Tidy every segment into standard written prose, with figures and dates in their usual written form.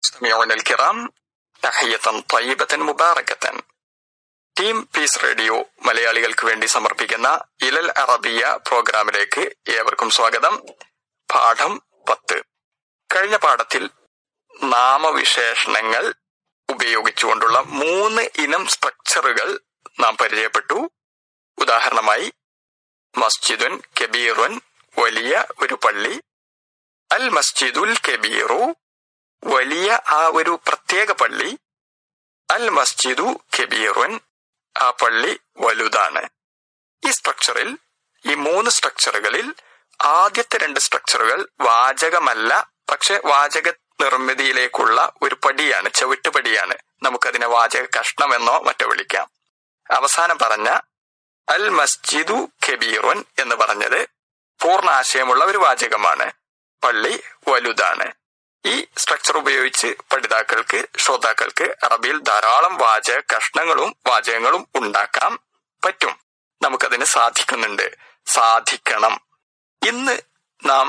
മുസ്തമിഊന അൽ-കിറാം, തഹിയ്യതൻ ത്വയ്യിബതൻ മുബാറകതൻ. Team piece radio മലയാളികൾക്ക് വേണ്ടി സമർപ്പിക്കുന്ന ഇലൽ അറബിയ പ്രോഗ്രാമിലേക്ക് ഏവർക്കും സ്വാഗതം. പാഠം 10. കഴിഞ്ഞ പാഠത്തിൽ നാമവിശേഷണങ്ങൾ ഉപയോഗിച്ചുകൊണ്ടുള്ള 3 ഇനം സ്ട്രക്ചറുകൾ നാം പരിചയപ്പെട്ടു. ഉദാഹരണമായി മസ്ജിദുൻ കബീറുൻ, വലിയ ഒരു പള്ളി. അൽ മസ്ജിദുൽ കബീറു, വലിയ ആ ഒരു പ്രത്യേക പള്ളി. അൽ മസ്ജിദു കബീറുൻ, ആ പള്ളി വലുതാണ്. ഈ സ്ട്രക്ചറിൽ, ഈ 3 സ്ട്രക്ചറുകളിൽ ആദ്യത്തെ 2 സ്ട്രക്ചറുകൾ വാചകമല്ല, പക്ഷെ വാചക നിർമ്മിതിയിലേക്കുള്ള ഒരു പടിയാണ്, ചവിട്ടുപടിയാണ്. നമുക്കതിനെ വാചക കഷ്ണമെന്നോ മറ്റോ വിളിക്കാം. അവസാനം പറഞ്ഞ അൽ മസ്ജിദു കബീറുൻ എന്ന് പറഞ്ഞത് പൂർണ്ണ ആശയമുള്ള ഒരു വാചകമാണ്. പള്ളി വലുതാണ്. ഈ സ്ട്രക്ചർ ഉപയോഗിച്ച് പഠിതാക്കൾക്ക്, ശ്രോതാക്കൾക്ക് അറബിയിൽ ധാരാളം വാചക കഷ്ണങ്ങളും വാചകങ്ങളും ഉണ്ടാക്കാൻ പറ്റും. നമുക്കതിന് സാധിക്കുന്നുണ്ട്, സാധിക്കണം. ഇന്ന് നാം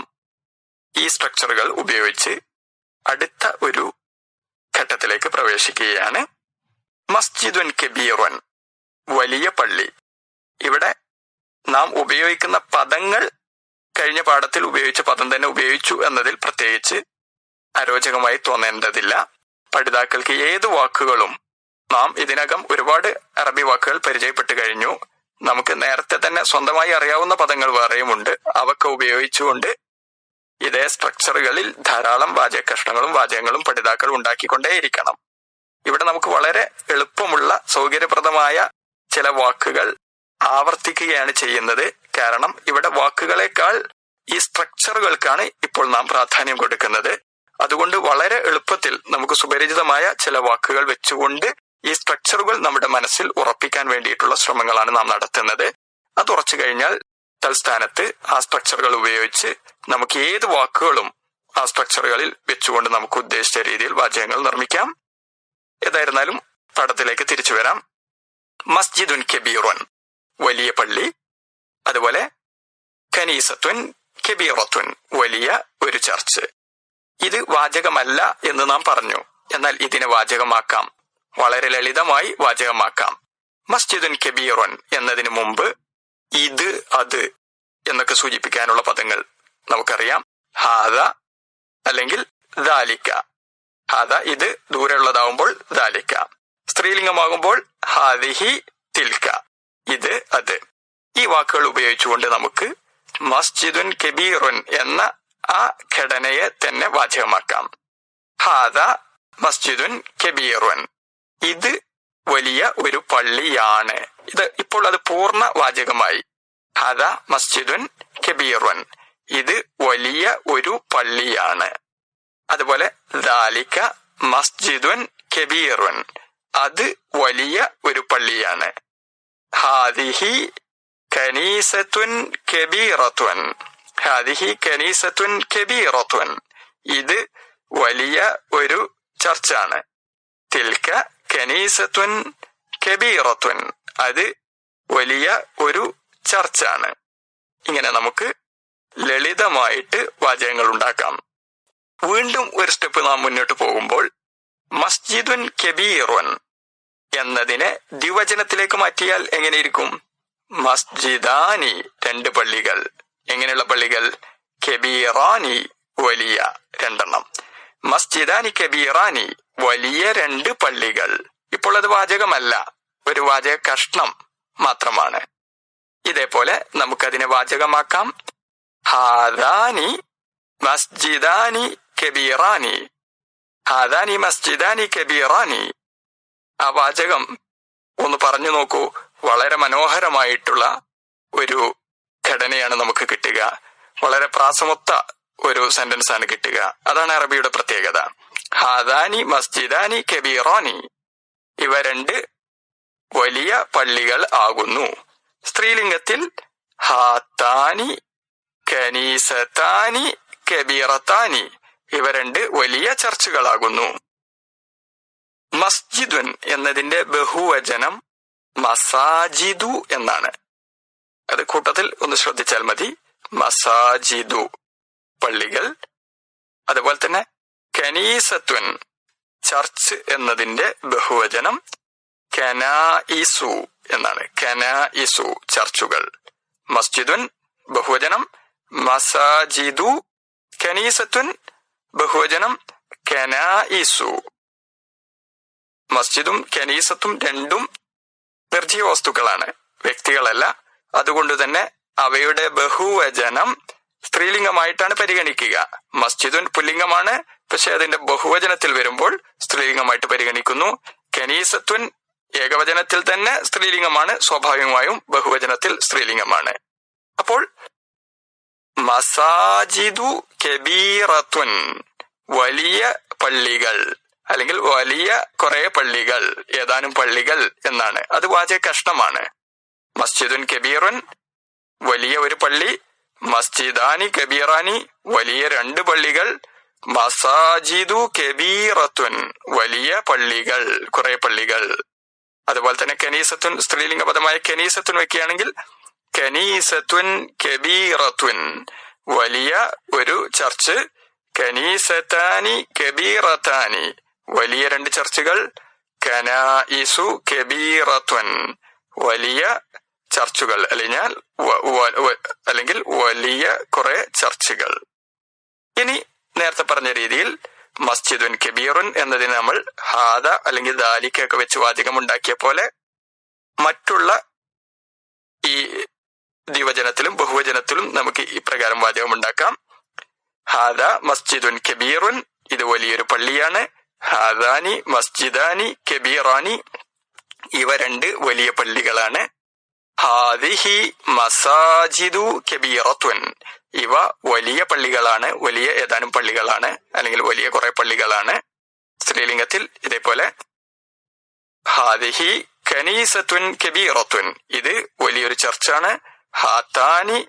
ഈ സ്ട്രക്ചറുകൾ ഉപയോഗിച്ച് അടുത്ത ഒരു ഘട്ടത്തിലേക്ക് പ്രവേശിക്കുകയാണ്. മസ്ജിദുൻ കബീറുൻ, വലിയ പള്ളി. ഇവിടെ നാം ഉപയോഗിക്കുന്ന പദങ്ങൾ കഴിഞ്ഞ പാഠത്തിൽ ഉപയോഗിച്ച പദം തന്നെ ഉപയോഗിച്ചു എന്നതിൽ പ്രത്യേകിച്ച് അരോചകമായി തോന്നേണ്ടതില്ല. പഠിതാക്കൾക്ക് ഏത് വാക്കുകളും, നാം ഇതിനകം ഒരുപാട് അറബി വാക്കുകൾ പരിചയപ്പെട്ടു കഴിഞ്ഞു. നമുക്ക് നേരത്തെ തന്നെ സ്വന്തമായി അറിയാവുന്ന പദങ്ങൾ വേറെയുമുണ്ട്. അവക്ക് ഉപയോഗിച്ചുകൊണ്ട് ഇതേ സ്ട്രക്ചറുകളിൽ ധാരാളം വാചക കഷ്ണങ്ങളും വാചകങ്ങളും പഠിതാക്കൾ ഉണ്ടാക്കിക്കൊണ്ടേയിരിക്കണം. ഇവിടെ നമുക്ക് വളരെ എളുപ്പമുള്ള സൗകര്യപ്രദമായ ചില വാക്കുകൾ ആവർത്തിക്കുകയാണ് ചെയ്യുന്നത്. കാരണം ഇവിടെ വാക്കുകളെക്കാൾ ഈ സ്ട്രക്ചറുകൾക്കാണ് ഇപ്പോൾ നാം പ്രാധാന്യം കൊടുക്കുന്നത്. അതുകൊണ്ട് വളരെ എളുപ്പത്തിൽ നമുക്ക് സുപരിചിതമായ ചില വാക്കുകൾ വെച്ചുകൊണ്ട് ഈ സ്ട്രക്ചറുകൾ നമ്മുടെ മനസ്സിൽ ഉറപ്പിക്കാൻ വേണ്ടിയിട്ടുള്ള ശ്രമങ്ങളാണ് നാം നടത്തുന്നത്. അത് ഉറച്ചു കഴിഞ്ഞാൽ തൽസ്ഥാനത്ത് ആ സ്ട്രക്ചറുകൾ ഉപയോഗിച്ച് നമുക്ക് ഏത് വാക്കുകളും ആ സ്ട്രക്ചറുകളിൽ വെച്ചുകൊണ്ട് നമുക്ക് ഉദ്ദേശിച്ച രീതിയിൽ വാചകങ്ങൾ നിർമ്മിക്കാം. ഏതായിരുന്നാലും പാഠത്തിലേക്ക് തിരിച്ചു വരാം. മസ്ജിദുൻ കബീറുൻ, വലിയ പള്ളി. അതുപോലെ കനീസത്തുൻ കബീറത്തുൻ, വലിയ ഒരു ചർച്ച്. ഇത് വാചകമല്ല എന്ന് നാം പറഞ്ഞു. എന്നാൽ ഇതിനെ വാചകമാക്കാം, വളരെ ലളിതമായി വാചകമാക്കാം. മസ്ജിദുൻ കബീറുൻ എന്നതിന് മുമ്പ് ഇത്, അത് എന്നൊക്കെ സൂചിപ്പിക്കാനുള്ള പദങ്ങൾ നമുക്കറിയാം. ഹാദ അല്ലെങ്കിൽ ദാലിക്ക. ഹാദ, ഇത് ദൂരെയുള്ളതാവുമ്പോൾ ദാലിക്ക. സ്ത്രീലിംഗമാകുമ്പോൾ ഹാദിഹി തിൽക്ക, ഇത്, അത്. ഈ വാക്കുകൾ ഉപയോഗിച്ചുകൊണ്ട് നമുക്ക് മസ്ജിദുൻ കബീറുൻ എന്ന ആ ഘടനയെ തന്നെ വാചകമാക്കാം. ഹാദ മസ്ജിദുൻ കബീറുൻ, ഇത് വലിയ ഒരു പള്ളിയാണ്. ഇത് ഇപ്പോൾ അത് പൂർണ്ണ വാചകമായി. ഹാദ മസ്ജിദുൻ കബീറുൻ, ഇത് വലിയ ഒരു പള്ളിയാണ്. അതുപോലെ ദാലിക മസ്ജിദുൻ കബീറുൻ, അത് വലിയ ഒരു പള്ളിയാണ്. ഹാദിഹി കനീസത്തുൻ കബീറത്തുൻ, ഹാദിഹി കനീസത്തുൻ കബീറത്തുൻ, ഇത് വലിയ ഒരു ചർച്ചാണ്. തിൽക കനീസത്തുൻ കബീറത്തുൻ, അത് വലിയ ഒരു ചർച്ചാണ്. ഇങ്ങനെ നമുക്ക് ലളിതമായിട്ട് വാചകങ്ങൾ ഉണ്ടാക്കാം. വീണ്ടും ഒരു സ്റ്റെപ്പ് നാം മുന്നോട്ട് പോകുമ്പോൾ മസ്ജിദുൻ കബീറുൻ എന്നതിനെ ദ്വിവചനത്തിലേക്ക് മാറ്റിയാൽ എങ്ങനെയിരിക്കും? മസ്ജിദാനി, 2 പള്ളികൾ. എങ്ങനെയുള്ള പള്ളികൾ? കബീറാനി, വലിയ 2 മസ്ജിദാനി കബീറാനി, വലിയ 2 പള്ളികൾ. ഇപ്പോൾ അത് വാചകമല്ല, ഒരു വാചക കഷ്ണം മാത്രമാണ്. ഇതേപോലെ നമുക്കതിനെ വാചകമാക്കാം. ഹാദാനി മസ്ജിദാനി കബീറാനി, ഹാദാനി മസ്ജിദാനി കബീറാനി. ആ വാചകം ഒന്ന് പറഞ്ഞു നോക്കൂ. വളരെ മനോഹരമായിട്ടുള്ള ഒരു ഘടനയാണ് നമുക്ക് കിട്ടുക. വളരെ പ്രാസമൊത്ത ഒരു സെന്റൻസ് ആണ് കിട്ടുക. അതാണ് അറബിയുടെ പ്രത്യേകത. ഹാദാനി മസ്ജിദാനി കബീറാനി, ഇവ 2 വലിയ പള്ളികൾ ആകുന്നു. സ്ത്രീലിംഗത്തിൽ ഹാത്താനി കനീസത്താനി കബീറത്താനി, ഇവ 2 വലിയ ചർച്ചുകളാകുന്നു. മസ്ജിദുൻ എന്നതിന്റെ ബഹുവചനം മസാജിദു എന്നാണ്. അത് കൂട്ടത്തിൽ ഒന്ന് ശ്രദ്ധിച്ചാൽ മതി. മസാജിദു, പള്ളികൾ. അതുപോലെ തന്നെ കനീസത്വൻ ചർച്ച് എന്നതിന്റെ ബഹുവചനം കനായിസു എന്നാണ്. കനായിസു ചർച്ചുകൾ. മസ്ജിദുൻ ബഹുവചനം മസാജിദു, കനീസത്തുൻ ബഹുവചനം കനായിസു. മസ്ജിദും കനീസത്തും രണ്ടും നിർജീവ വസ്തുക്കളാണ്, വ്യക്തികളല്ല. അതുകൊണ്ട് തന്നെ അവയുടെ ബഹുവചനം സ്ത്രീലിംഗമായിട്ടാണ് പരിഗണിക്കുക. മസ്ജിദുൻ പുല്ലിംഗമാണ്, പക്ഷെ അതിന്റെ ബഹുവചനത്തിൽ വരുമ്പോൾ സ്ത്രീലിംഗമായിട്ട് പരിഗണിക്കുന്നു. കനീസത്തുൻ ഏകവചനത്തിൽ തന്നെ സ്ത്രീലിംഗമാണ്, സ്വാഭാവികമായും ബഹുവചനത്തിൽ സ്ത്രീലിംഗമാണ്. അപ്പോൾ മസാജിദു കബീറത്തുൻ വലിയ പള്ളികൾ, അല്ലെങ്കിൽ വലിയ കുറെ പള്ളികൾ, ഏതാനും പള്ളികൾ എന്നാണ്. അത് വാചക കഷ്ണമാണ്. മസ്ജിദുൻ കബീറുൻ വലിയ ഒരു പള്ളി, മസ്ജിദാനി കബീറാനി വലിയ രണ്ട് പള്ളികൾ, മസാജിദു കബീറത്തുൻ വലിയ പള്ളികൾ, കുറെ പള്ളികൾ. അതുപോലെ തന്നെ കനീസത്തുൻ സ്ത്രീലിംഗ പദമായ കനീസത്തുൻ വെക്കുകയാണെങ്കിൽ കനീസത്തുൻ കബീറത്തുൻ വലിയ ഒരു ചർച്ച്, കനീസത്താനി കബീറത്താനി വലിയ രണ്ട് ചർച്ചുകൾ, കനായിസു കബീറത്തുൻ വലിയ ചർച്ചുകൾ, അല്ലെങ്കിൽ വലിയ കുറെ ചർച്ചുകൾ. ഇനി നേരത്തെ പറഞ്ഞ രീതിയിൽ മസ്ജിദുൻ കബീറുൻ എന്നതിന് നമ്മൾ ഹാദ അല്ലെങ്കിൽ ദാലിക്കൊക്കെ വെച്ച് വാചകം ഉണ്ടാക്കിയ പോലെ മറ്റുള്ള ഈ ദ്വിവചനത്തിലും ബഹുവചനത്തിലും നമുക്ക് ഇപ്രകാരം വാചകം ഉണ്ടാക്കാം. ഹാദ മസ്ജിദുൻ കബീറുൻ ഇത് വലിയൊരു പള്ളിയാണ്. ഹാദാനി മസ്ജിദാനി കബീറാനി ഇവ രണ്ട് വലിയ പള്ളികളാണ്. ഹാദിഹി മസാജിദു കബീറത്തുൻ ഇവ വലിയ പള്ളികളാണ്, വലിയ ഏതാനും പള്ളികളാണ്, അല്ലെങ്കിൽ വലിയ കുറെ പള്ളികളാണ്. സ്ത്രീലിംഗത്തിൽ ഇതേപോലെ ഹാദിഹി കനീസത്തുൻ കബീറത്തുൻ ഇത് വലിയൊരു ചർച്ചാണ്. ഹാത്താനി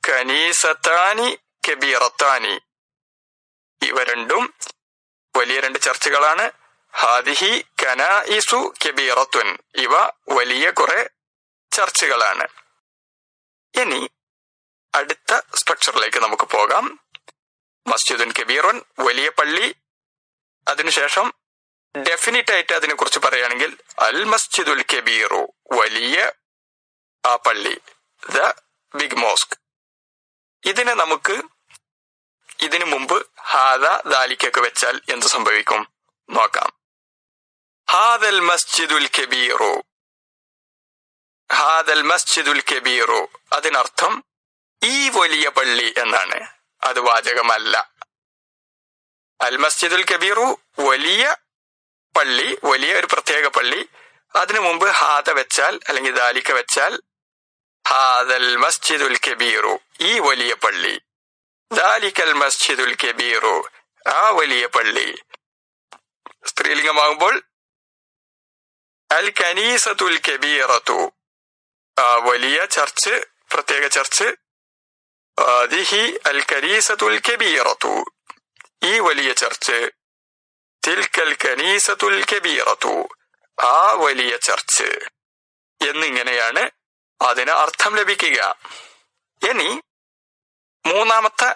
കനീസത്താനി കബീറത്താനി ഇവ രണ്ടും വലിയ രണ്ട് ചർച്ചുകളാണ്. ഹാദിഹി കനായിസു കബീറത്തുൻ ഇവ വലിയ കുറെ ചർച്ചുകളാണ്. ഇനി അടുത്ത സ്ട്രക്ചറിലേക്ക് നമുക്ക് പോകാം. മസ്ജിദുൻ കബീറുൻ വലിയ പള്ളി. അതിനുശേഷം ഡെഫിനിറ്റ് ആയിട്ട് അതിനെ കുറിച്ച് പറയുകയാണെങ്കിൽ അൽ മസ്ജിദുൽ കബീറു വലിയ ആ പള്ളി, ദ ബിഗ് മോസ്ക്. ഇതിനെ നമുക്ക് ഇതിനു മുമ്പ് ഹാദ ദാലിക്കൊക്കെ വെച്ചാൽ എന്ത് സംഭവിക്കും നോക്കാം. ഹാദൽ മസ്ജിദുൽ കബീറു, ഹാദൽ മസ്ജിദുൽ കബീറു അതിനർത്ഥം ഈ വലിയ പള്ളി എന്നാണ്. അത് വാചകമല്ല. അൽ മസ്ജിദുൽ കബീറു വലിയ പള്ളി, വലിയ ഒരു പ്രത്യേക പള്ളി. അതിനു മുമ്പ് ഹാദ വെച്ചാൽ അല്ലെങ്കിൽ ദാലിക്ക വെച്ചാൽ ഹാദൽ മസ്ജിദുൽ കബീറു ഈ വലിയ പള്ളി, ദാലിക്കൽ മസ്ജിദുൽ കബീറു ആ വലിയ പള്ളി. സ്ത്രീലിംഗമാകുമ്പോൾ അൽ കനീസത്തുൽ കബീറത്തു ആ വലിയ ചർച്ച്, പ്രത്യേക ചർച്ച്. ആദിഹി അൽ കനീസത്തുൽ കബീറത്തു ഈ വലിയ ചർച്ച്. തിൽക്കൽ കനീസത്തുൽ കബീറത്തു ആ വലിയ ചർച്ച് എന്നിങ്ങനെയാണ് അതിന് അർത്ഥം ലഭിക്കുക. ഇനി മൂന്നാമത്തെ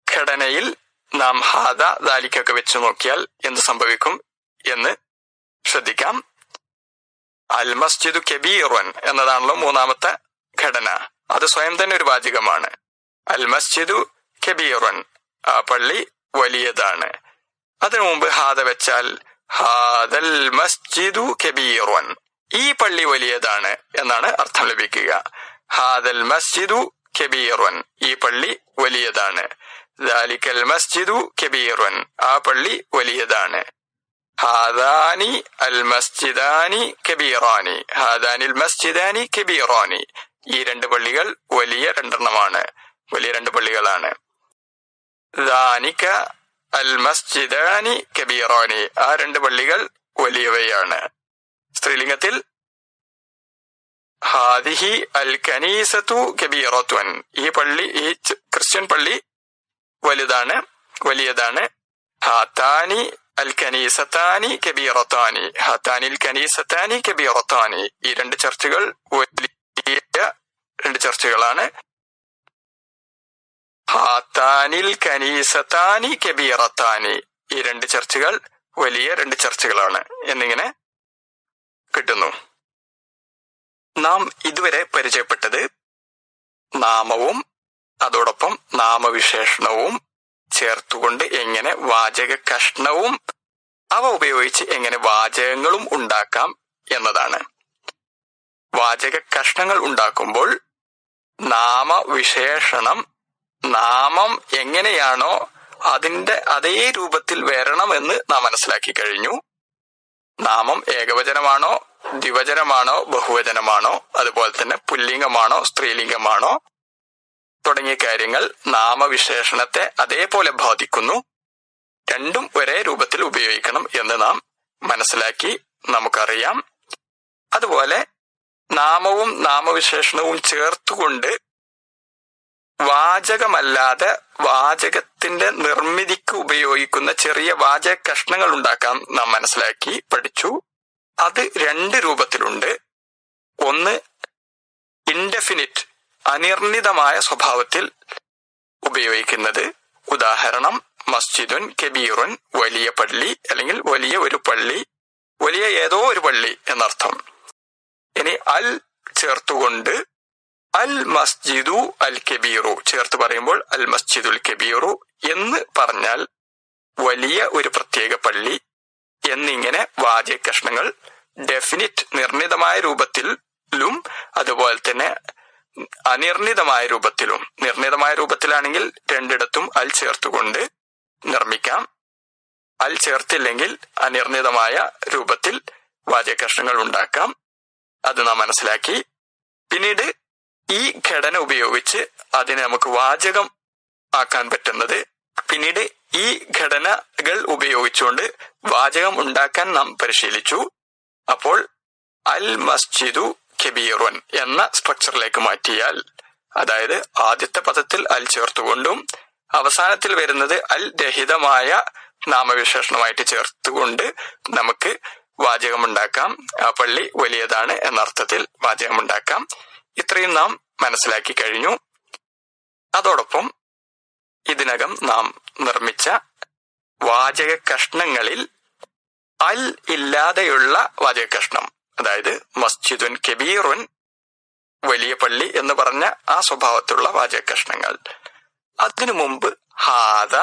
ഘടനയിൽ നാം ഹാദ ദാലിക്കൊക്കെ വെച്ച് നോക്കിയാൽ എന്ത് സംഭവിക്കും എന്ന് ശ്രദ്ധിക്കാം. അൽ മസ്ജിദു കബീറുൻ എന്നതാണല്ലോ മൂന്നാമത്തെ ഘടന. അത് സ്വയം തന്നെ ഒരു വാചകമാണ്. അൽ മസ്ജിദു കബീറുൻ ആ പള്ളി വലിയതാണ്. അതിനു മുമ്പ് ഹാദ വെച്ചാൽ ഹാദൽ മസ്ജിദു കബീറുൻ ഈ പള്ളി വലിയതാണ് എന്നാണ് അർത്ഥം ലഭിക്കുക. ഹാദൽ മസ്ജിദു കബീറുൻ ഈ പള്ളി വലിയതാണ്. ദാലിക്കൽ മസ്ജിദു കബീറുൻ ആ പള്ളി വലിയതാണ്. ഹാദാനി അൽ മസ്ജിദാനി കബീറാനി ഹാദാനിൽ മസ്ജിദാനി കബീറാനി ഈ രണ്ട് പള്ളികൾ വലിയ രണ്ടെണ്ണമാണ്, വലിയ രണ്ട് പള്ളികളാണ്. ദാനിക അൽ മസ്ജിദാനി കബീറാനി ആ രണ്ട് പള്ളികൾ വലിയവയാണ്. സ്ത്രീലിംഗത്തിൽ ഹാദിഹി അൽ കനീസത്തു കബീറത്തുൻ ഈ പള്ളി, ഈ ക്രിസ്ത്യൻ പള്ളി വലുതാണ്, വലിയതാണ്. ഹാത്താനി അൽ കനീസത്താനി കബീറത്താനി ഹാത്താനിൽ കനീസത്താനി കബീറത്താനി ഈ രണ്ട് ചർച്ചുകൾ വലിയ രണ്ട് ചർച്ചുകളാണ്. ഹാത്താനിൽ കനീസത്താനി കബീറത്താനി ഈ രണ്ട് ചർച്ചുകൾ വലിയ 2 ചർച്ചുകളാണ് എന്നിങ്ങനെ കിട്ടുന്നു. നാം ഇതുവരെ പരിചയപ്പെട്ടത് നാമവും അതോടൊപ്പം നാമവിശേഷണവും ചേർത്തുകൊണ്ട് എങ്ങനെ വാചക കഷ്ണവും അവ ഉപയോഗിച്ച് എങ്ങനെ വാചകങ്ങളും ഉണ്ടാക്കാം എന്നതാണ്. വാചക കഷ്ണങ്ങൾ ഉണ്ടാക്കുമ്പോൾ നാമവിശേഷണം നാമം എങ്ങനെയാണോ അതിന്റെ അതേ രൂപത്തിൽ വരണമെന്ന് നാം മനസ്സിലാക്കി കഴിഞ്ഞു. നാമം ഏകവചനമാണോ ദ്വിവചനമാണോ ബഹുവചനമാണോ, അതുപോലെ തന്നെ പുല്ലിംഗമാണോ സ്ത്രീലിംഗമാണോ തുടങ്ങിയ കാര്യങ്ങൾ നാമവിശേഷണത്തെ അതേപോലെ ബാധിക്കുന്നു. രണ്ടും ഒരേ രൂപത്തിൽ ഉപയോഗിക്കണം എന്ന് നാം മനസ്സിലാക്കി നമുക്കറിയാം. അതുപോലെ നാമവും നാമവിശേഷണവും ചേർത്തുകൊണ്ട് വാചകമല്ലാതെ വാചകത്തിന്റെ നിർമ്മിതിക്ക് ഉപയോഗിക്കുന്ന ചെറിയ വാചക കഷ്ണങ്ങൾ ഉണ്ടാക്കാൻ നാം മനസ്സിലാക്കി പഠിച്ചു. അത് 2 രൂപത്തിലുണ്ട്. ഒന്ന് ഇൻഡെഫിനിറ്റ് അനിർണിതമായ സ്വഭാവത്തിൽ ഉപയോഗിക്കുന്നത്. ഉദാഹരണം മസ്ജിദുൻ കബീറുൻ, വലിയ പള്ളി അല്ലെങ്കിൽ വലിയ ഒരു പള്ളി, വലിയ ഏതോ ഒരു പള്ളി എന്നർത്ഥം. ഇനി അൽ ചേർത്തുകൊണ്ട് അൽ മസ്ജിദു അൽ കബീറു ചേർത്ത് പറയുമ്പോൾ അൽ മസ്ജിദുൽ കബീറു എന്ന് പറഞ്ഞാൽ വലിയ ഒരു പ്രത്യേക പള്ളി എന്നിങ്ങനെ വാചക കഷ്ണങ്ങൾ ഡെഫിനിറ്റ് നിർണിതമായ രൂപത്തിലും അതുപോലെ തന്നെ അനിർണിതമായ രൂപത്തിലും. നിർണിതമായ രൂപത്തിലാണെങ്കിൽ 2 അൽ ചേർത്തുകൊണ്ട് നിർമ്മിക്കാം. അൽ ചേർത്തില്ലെങ്കിൽ അനിർണിതമായ രൂപത്തിൽ വാചക കഷ്ണങ്ങൾ ഉണ്ടാക്കാം. അത് നാം മനസ്സിലാക്കി. പിന്നീട് ഈ ഘടന ഉപയോഗിച്ച് അതിനെ നമുക്ക് വാചകം ആക്കാൻ പറ്റുന്നത്. പിന്നീട് ഈ ഘടനകൾ ഉപയോഗിച്ചുകൊണ്ട് വാചകം ഉണ്ടാക്കാൻ നാം പരിശീലിച്ചു. അപ്പോൾ അൽ മസ്ജിദു കബീറുൻ എന്ന സ്ട്രക്ചറിലേക്ക് മാറ്റിയാൽ, അതായത് ആദ്യത്തെ പദത്തിൽ അൽ ചേർത്തുകൊണ്ടും അവസാനത്തിൽ വരുന്നത് അൽ രഹിതമായ നാമവിശേഷണമായിട്ട് ചേർത്തുകൊണ്ട് നമുക്ക് വാചകമുണ്ടാക്കാം. ആ പള്ളി വലിയതാണ് എന്നർത്ഥത്തിൽ വാചകമുണ്ടാക്കാം. ഇത്രയും നാം മനസ്സിലാക്കി കഴിഞ്ഞു. അതോടൊപ്പം ഇതിനകം നാം നിർമ്മിച്ച വാചക കഷ്ണങ്ങളിൽ അൽ ഇല്ലാതെയുള്ള വാചക കഷ്ണം, അതായത് മസ്ജിദുൻ കബീറുൻ വലിയ പള്ളി എന്ന് പറഞ്ഞ ആ സ്വഭാവത്തിലുള്ള വാചക കഷ്ണങ്ങൾ. അതിനു മുമ്പ് ഹാദ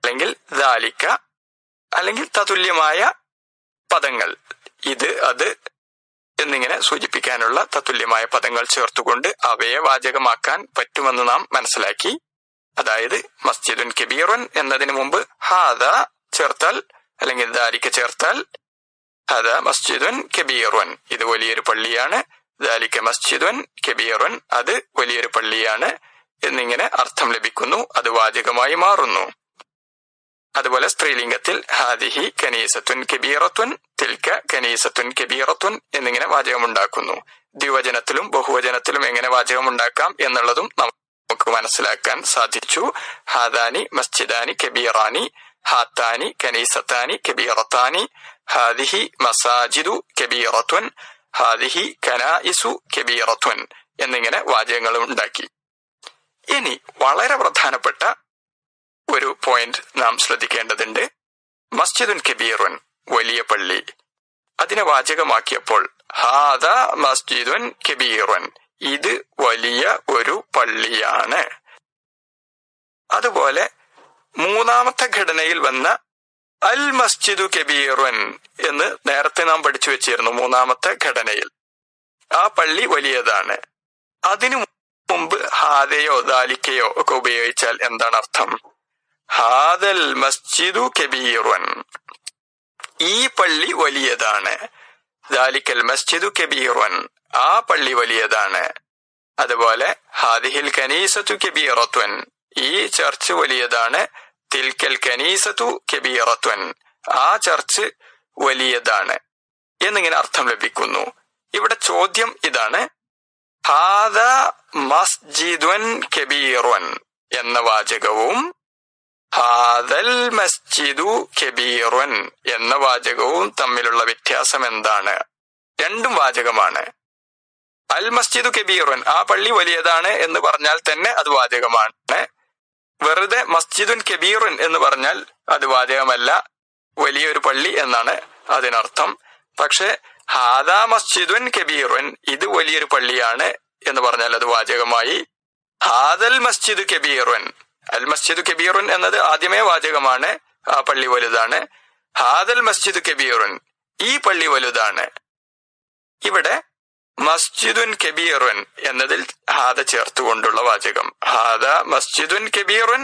അല്ലെങ്കിൽ ദാലിക അല്ലെങ്കിൽ തതുല്യമായ പദങ്ങൾ, ഇത് അത് എന്നിങ്ങനെ സൂചിപ്പിക്കാനുള്ള തത്തുല്യമായ പദങ്ങൾ ചേർത്തുകൊണ്ട് അവയെ വാചകമാക്കാൻ പറ്റുമെന്ന് നാം മനസ്സിലാക്കി. അതായത് മസ്ജിദുൻ കബീറുൻ എന്നതിന് മുമ്പ് ഹാദ ചേർത്താൽ അല്ലെങ്കിൽ ദാലിക ചേർത്താൽ ഹാദ മസ്ജിദുൻ കബീറുൻ, ഇത് വലിയൊരു പള്ളിയാണ്. ദാലിക മസ്ജിദുൻ കബീറുൻ, അത് വലിയൊരു പള്ളിയാണ് എന്നിങ്ങനെ അർത്ഥം ലഭിക്കുന്നു. അത് വാചകമായി മാറുന്നു. അതുപോലെ സ്ത്രീലിംഗത്തിൽ ഹാദിഹി കനീസത്തുൻ കബീറത്തുൻ തിൽക കനീസത്തുൻ കബീറത്തുൻ എന്നിങ്ങനെ വാചകമുണ്ടാക്കുന്നു. ദ്വിവചനത്തിലും ബഹുവചനത്തിലും എങ്ങനെ വാചകമുണ്ടാക്കാം എന്നുള്ളതും നമുക്ക് മനസ്സിലാക്കാൻ സാധിച്ചു. ഹാദാനി മസ്ജിദാനി കബീറാനി, ഹാത്താനി കനീസത്താനി കബീറത്താനി, ഹാദിഹി മസാജിദു കബീറത്തുൻ, ഹാദിഹി കനായിസു കബീറത്തുൻ എന്നിങ്ങനെ വാചകങ്ങളും ഉണ്ടാക്കി. ഇനി വളരെ പ്രധാനപ്പെട്ട ഒരു പോയിന്റ് നാം ശ്രദ്ധിക്കേണ്ടതുണ്ട്. മസ്ജിദുൻ കബീറുൻ വലിയ പള്ളി, അതിനെ വാചകമാക്കിയപ്പോൾ ഹാദ മസ്ജിദുൻ കബീറുൻ, ഇത് വലിയ ഒരു പള്ളിയാണ്. അതുപോലെ മൂന്നാമത്തെ ഘടനയിൽ വന്ന അൽ മസ്ജിദു കബീറുൻ എന്ന് നേരത്തെ നാം പഠിച്ചു വെച്ചിരുന്നു. മൂന്നാമത്തെ ഘടനയിൽ ആ പള്ളി വലിയതാണ്. അതിനു മുമ്പ് ഹാദയോ ദാലിക്കയോ ഒക്കെ ഉപയോഗിച്ചാൽ എന്താണ് അർത്ഥം? ഹാദൽ മസ്ജിദു കബീറുൻ, ഈ പള്ളി വലിയതാണ്. ദാലിക്കൽ മസ്ജിദു കബീറുൻ, ആ പള്ളി വലിയതാണ്. അതുപോലെ ഹാദിഹിൽ കനീസത്തു കബീറത്തുൻ, ഈ ചർച്ച് വലിയതാണ്. തിൽക്കൽ കനീസത്തു കബീറത്തുൻ, ആ ചർച്ച് വലിയതാണ് എന്നിങ്ങനെ അർത്ഥം ലഭിക്കുന്നു. ഇവിടെ ചോദ്യം ഇതാണ്, ഹാദ മസ്ജിദുൻ കബീറുൻ എന്ന വാചകവും ഹാദൽ മസ്ജിദു കബീറുൻ എന്ന വാചകവും തമ്മിലുള്ള വ്യത്യാസം എന്താണ്? രണ്ടും വാചകമാണ്. അൽ മസ്ജിദു കബീറുൻ, ആ പള്ളി വലിയതാണ് എന്ന് പറഞ്ഞാൽ തന്നെ അത് വാചകമാണ്. വെറുതെ മസ്ജിദുൻ കബീറുൻ എന്ന് പറഞ്ഞാൽ അത് വാചകമല്ല. വലിയൊരു പള്ളി എന്നാണ് അതിനർത്ഥം. പക്ഷെ ഹാദാ മസ്ജിദുൻ കബീറുൻ, ഇത് വലിയൊരു പള്ളിയാണ് എന്ന് പറഞ്ഞാൽ അത് വാചകമായി. ഹാദൽ മസ്ജിദ് കബീറുൻ, അൽ മസ്ജിദ് കബീറുൻ എന്നത് ആദ്യമേ വാചകമാണ്, ആ പള്ളി വലുതാണ്. ഹാദൽ മസ്ജിദ് കബീറുൻ, ഈ പള്ളി വലുതാണ്. ഇവിടെ മസ്ജിദുൻ കബീറുൻ എന്നതിൽ ഹാദ ചേർത്തുകൊണ്ടുള്ള വാചകം. ഹാദ മസ്ജിദുൻ കബീറുൻ,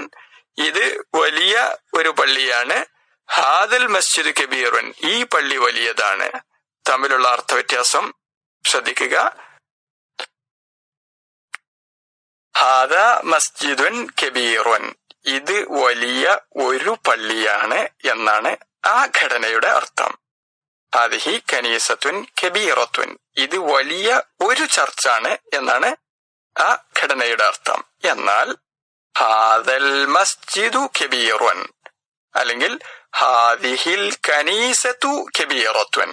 ഇത് വലിയ ഒരു പള്ളിയാണ്. ഹാദൽ മസ്ജിദ് കബീറുൻ, ഈ പള്ളി വലിയതാണ്. തമ്മിലുള്ള അർത്ഥവ്യത്യാസം ശ്രദ്ധിക്കുക. ഹാദ മസ്ജിദുൻ കബീറുൻ, ഇത് വലിയ ഒരു പള്ളിയാണ് എന്നാണ് ആ ഘടനയുടെ അർത്ഥം. ഹാദിഹി കനീസത്തുൻ കബീറത്തുൻ, ഇത് വലിയ ഒരു ചർച്ചാണ് എന്നാണ് ആ ഘടനയുടെ അർത്ഥം. എന്നാൽ ഹാദൽ മസ്ജിദു കബീറുൻ അല്ലെങ്കിൽ ഹാദിഹിൽ കനീസത്തു കബീറത്തുൻ,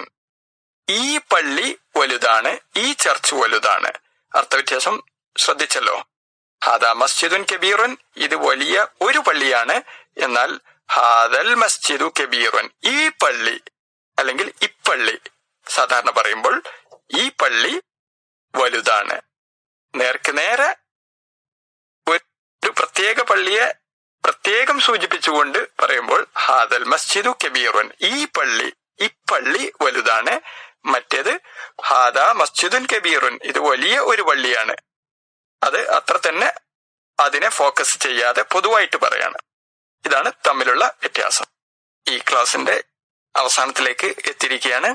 ഈ പള്ളി വലുതാണ്, ഈ ചർച്ച് വലുതാണ്. അർത്ഥവ്യത്യാസം ശ്രദ്ധിച്ചല്ലോ. ഹാദാ മസ്ജിദുൻ കബീറുൻ, ഇത് വലിയ ഒരു പള്ളിയാണ്. എന്നാൽ ഹാദൽ മസ്ജിദു കബീറുൻ, ഈ പള്ളി അല്ലെങ്കിൽ ഇപ്പള്ളി, സാധാരണ പറയുമ്പോൾ ഈ പള്ളി വലുതാണ്. നേർക്ക് നേരെ ഒരു പ്രത്യേക പള്ളിയെ പ്രത്യേകം സൂചിപ്പിച്ചുകൊണ്ട് പറയുമ്പോൾ ഹാദൽ മസ്ജിദു കബീറുൻ, ഈ പള്ളി, ഇപ്പള്ളി വലുതാണ്. മറ്റേത് ഹാദാ മസ്ജിദുൻ കബീറുൻ, ഇത് വലിയ ഒരു പള്ളിയാണ്. അത് അത്ര തന്നെ അതിനെ ഫോക്കസ് ചെയ്യാതെ പൊതുവായിട്ട് പറയാണ്. ഇതാണ് തമ്മിലുള്ള വ്യത്യാസം. ഈ ക്ലാസിന്റെ അവസാനത്തിലേക്ക് എത്തിയിരിക്കുകയാണ്.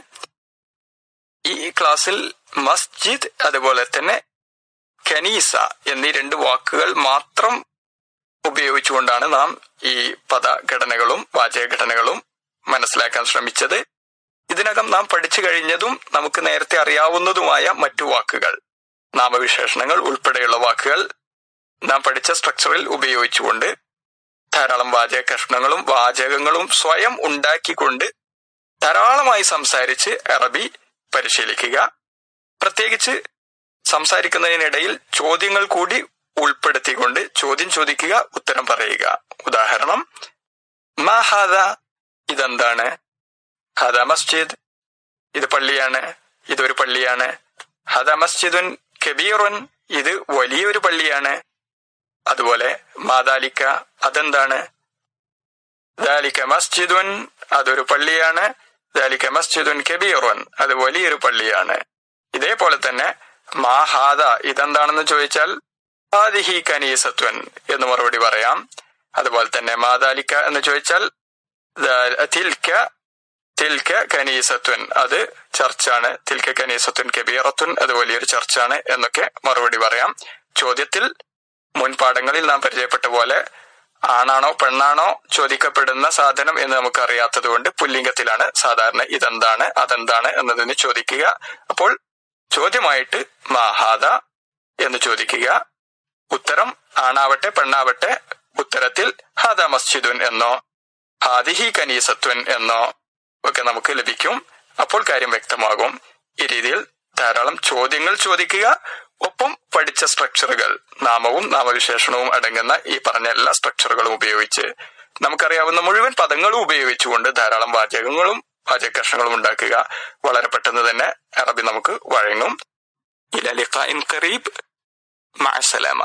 ഈ ക്ലാസ്സിൽ മസ്ജിദ് അതുപോലെ തന്നെ കനീസ എന്നീ രണ്ട് വാക്കുകൾ മാത്രം ഉപയോഗിച്ചുകൊണ്ടാണ് നാം ഈ പദഘടനകളും വാചകഘടനകളും മനസ്സിലാക്കാൻ ശ്രമിച്ചത്. ഇതിനകം നാം പഠിച്ചു കഴിഞ്ഞതും നമുക്ക് നേരത്തെ അറിയാവുന്നതുമായ മറ്റു വാക്കുകൾ, നാമവിശേഷണങ്ങൾ ഉൾപ്പെടെയുള്ള വാക്കുകൾ നാം പഠിച്ച സ്ട്രക്ചറിൽ ഉപയോഗിച്ചുകൊണ്ട് ധാരാളം വാചക കഷ്ണങ്ങളും വാചകങ്ങളും സ്വയം ഉണ്ടാക്കിക്കൊണ്ട് ധാരാളമായി സംസാരിച്ച് അറബി പരിശീലിക്കുക. പ്രത്യേകിച്ച് സംസാരിക്കുന്നതിനിടയിൽ ചോദ്യങ്ങൾ കൂടി ഉൾപ്പെടുത്തിക്കൊണ്ട് ചോദ്യം ചോദിക്കുക, ഉത്തരം പറയുക. ഉദാഹരണം, മാ ഹാദ, ഇതെന്താണ്? ഹാദ മസ്ജിദ്, ഇത് പള്ളിയാണ്, ഇതൊരു പള്ളിയാണ്. ഹാദ മസ്ജിദുൻ കബീറുൻ, ഇത് വലിയൊരു പള്ളിയാണ്. അതുപോലെ മാദാലിക്ക, അതെന്താണ്? ദാലിക മസ്ജിദുൻ, അതൊരു പള്ളിയാണ്. ദാലിക മസ്ജിദുൻ കബീറുൻ, അത് വലിയൊരു പള്ളിയാണ്. ഇതേപോലെ തന്നെ മാ ഹാദ, ഇതെന്താണെന്ന് ചോദിച്ചാൽ ഹാദിഹി കനീസത്തുൻ എന്ന് മറുപടി പറയാം. അതുപോലെ തന്നെ മാദാലിക്ക എന്ന് ചോദിച്ചാൽ തിൽക കനീസത്തുൻ, അത് ചർച്ചാണ്. തിൽക കനീസത്തുൻ കബീറത്തുൻ, അത് വലിയൊരു ചർച്ചാണ് എന്നൊക്കെ മറുപടി പറയാം. ചോദ്യത്തിൽ മുൻപാഠങ്ങളിൽ നാം പരിചയപ്പെട്ട പോലെ ആണാണോ പെണ്ണാണോ ചോദിക്കപ്പെടുന്ന സാധനം എന്ന് നമുക്ക് അറിയാത്തത് കൊണ്ട് പുല്ലിംഗത്തിലാണ് സാധാരണ ഇതെന്താണ് അതെന്താണ് എന്നതിന് ചോദിക്കുക. അപ്പോൾ ചോദ്യമായിട്ട് മാഹാദ എന്ന് ചോദിക്കുക. ഉത്തരം ആണാവട്ടെ പെണ്ണാവട്ടെ ഉത്തരത്തിൽ ഹാദ മസ്ജിദുൻ എന്നോ ഹാദിഹി കനീസത്തുൻ എന്നോ ഒക്കെ നമുക്ക് ലഭിക്കും. അപ്പോൾ കാര്യം വ്യക്തമാകും. ഈ രീതിയിൽ ധാരാളം ചോദ്യങ്ങൾ ചോദിക്കുക. ഒപ്പം പഠിച്ച സ്ട്രക്ചറുകൾ, നാമവും നാമവിശേഷണവും അടങ്ങുന്ന ഈ പറഞ്ഞ എല്ലാ സ്ട്രക്ചറുകളും ഉപയോഗിച്ച് നമുക്കറിയാവുന്ന മുഴുവൻ പദങ്ങളും ഉപയോഗിച്ചുകൊണ്ട് ധാരാളം വാചകങ്ങളും വാചകകഷ്ണങ്ങളും ഉണ്ടാക്കുക. വളരെ പെട്ടെന്ന് തന്നെ അറബി നമുക്ക് വഴങ്ങും. ഇലാ ലിഖാഇൻ ഖരീബ്, മഅ സലാമ.